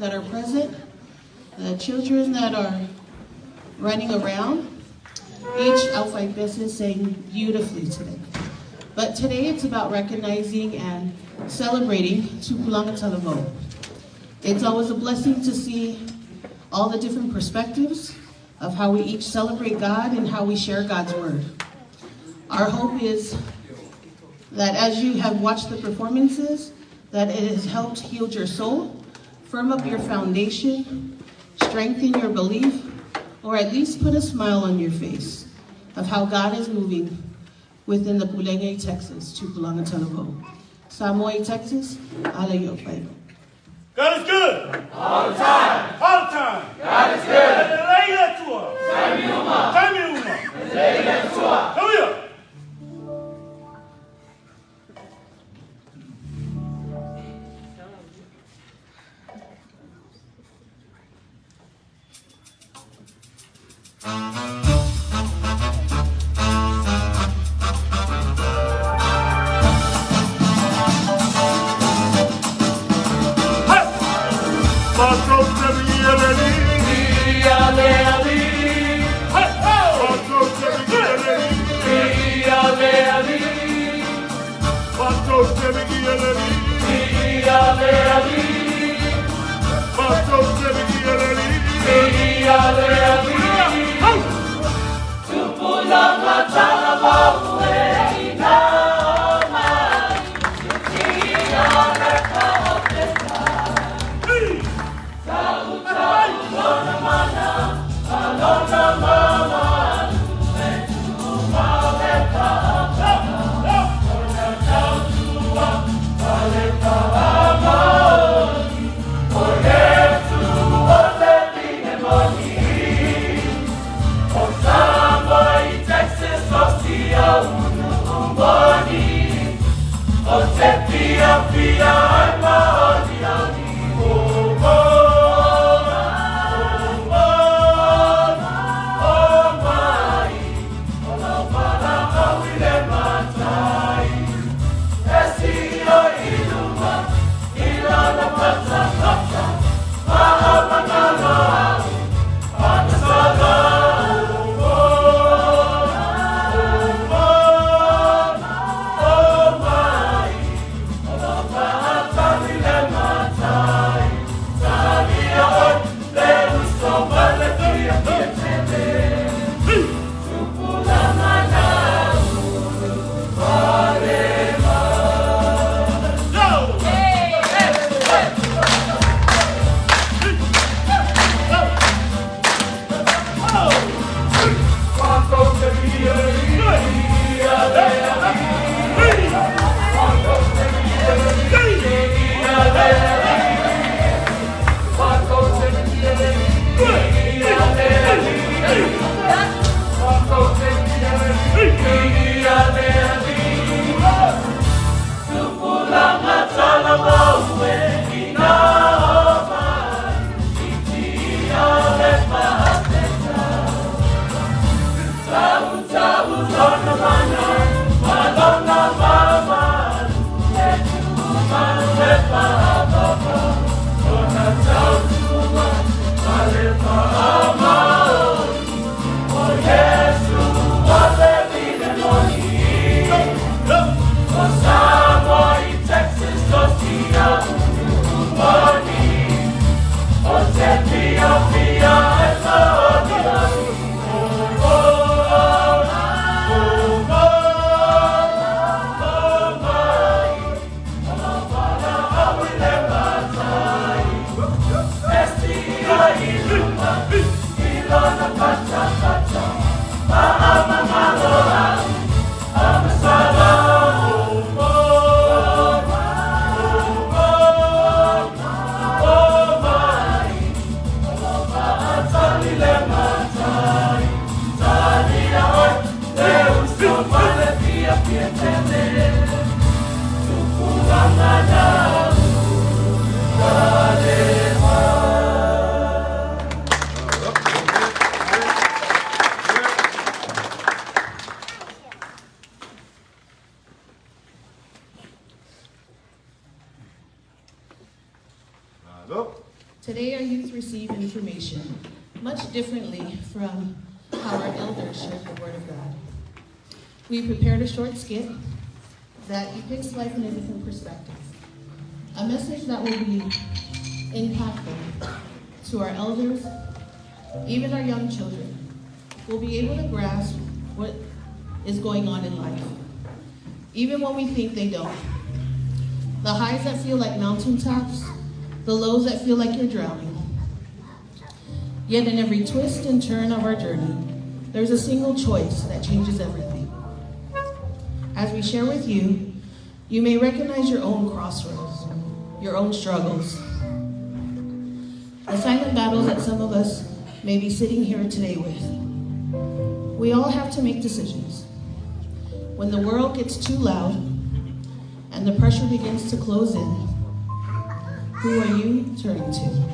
that are present, the children that are running around. Each outside business sang beautifully today. But today it's about recognizing and celebrating Tupulaga Talavou. It's always a blessing to see all the different perspectives of how we each celebrate God and how we share God's word. Our hope is that as you have watched the performances, that it has helped heal your soul, firm up your foundation, strengthen your belief, or at least put a smile on your face of how God is moving within the Pulega, Texas, Tupulaga Talavou. Samoa, Texas, Alayo. God is good. All the time. All the time. God is good. Come here. Tupulaga Talavou, Talavou, Today our youth receive information much differently from how our elders shared the Word of God. We prepared a short skit that depicts life in a different perspective. A message that will be impactful to our elders, even our young children, will be able to grasp what is going on in life, even when we think they don't. The highs that feel like mountaintops, the lows that feel like you're drowning. Yet in every twist and turn of our journey, there's a single choice that changes everything. As we share with you, you may recognize your own crossroads, your own struggles, the silent battles that some of us may be sitting here today with. We all have to make decisions. When the world gets too loud and the pressure begins to close in, who are you turning to?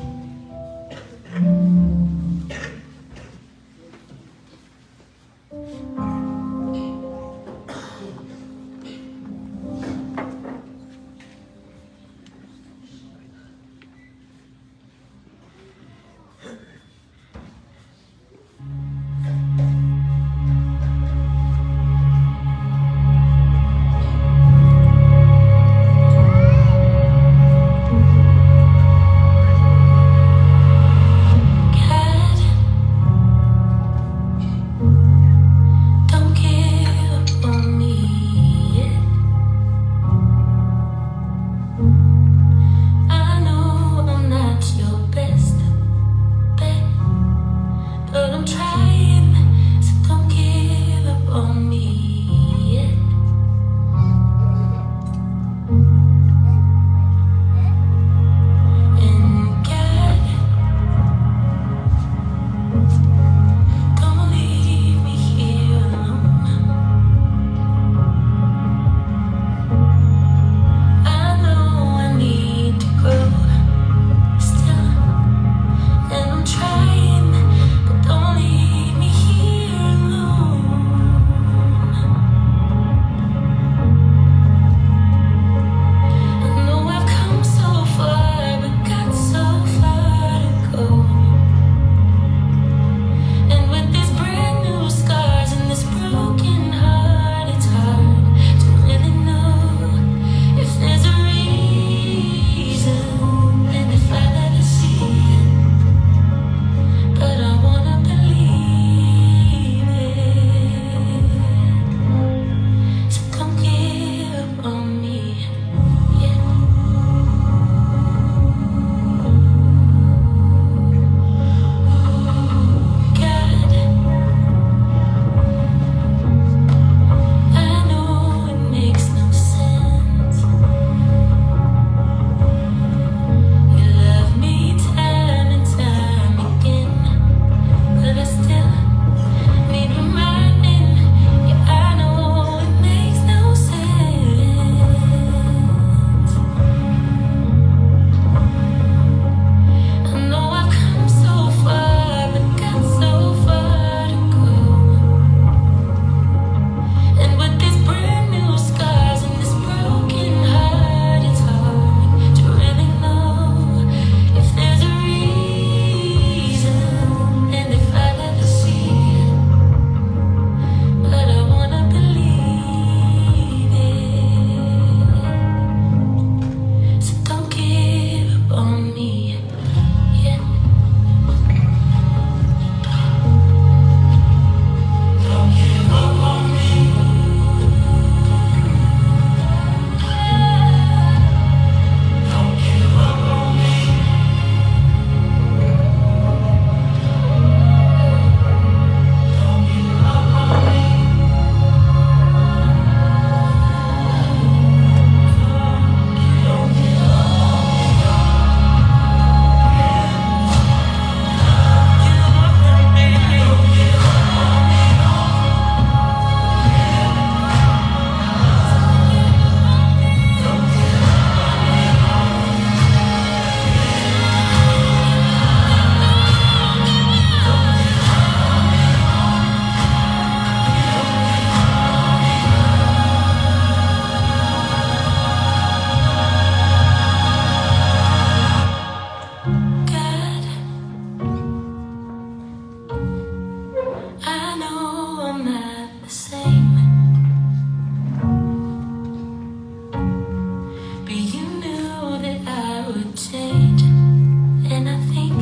And I think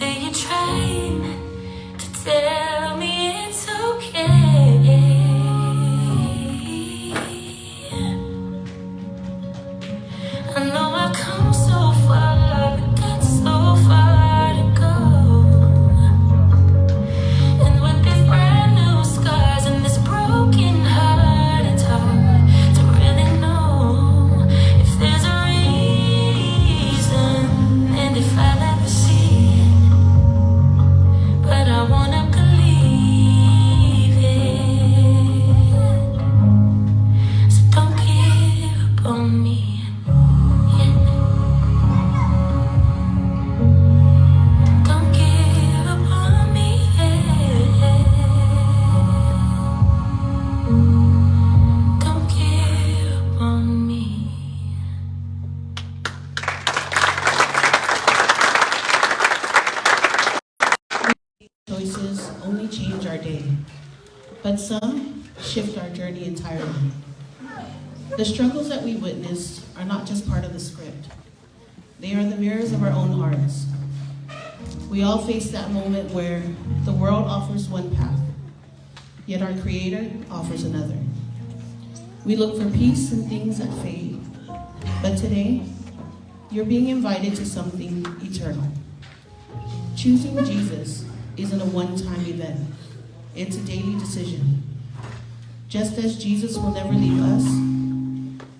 that you're trying to tell me it's okay. I know I've come so far, but got so far to go. And with these brand new scars and this broken heart, it's hard to really know if there's a reason and if I'll ever see it. But I wanna believe it. So don't give up on me. Don't give up on me yet. Don't give up on me. Choices only change our day, but some shift our journey entirely. The struggles that we witnessed are not just part of the script. They are the mirrors of our own hearts. We all face that moment where the world offers one path, yet our Creator offers another. We look for peace in things that fade, but today, you're being invited to something eternal. Choosing Jesus isn't a one-time event. It's a daily decision. Just as Jesus will never leave us,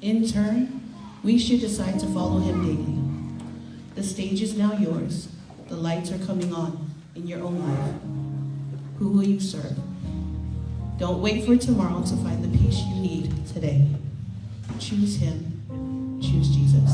in turn, we should decide to follow him daily. The stage is now yours. The lights are coming on in your own life. Who will you serve? Don't wait for tomorrow to find the peace you need today. Choose him. Choose Jesus.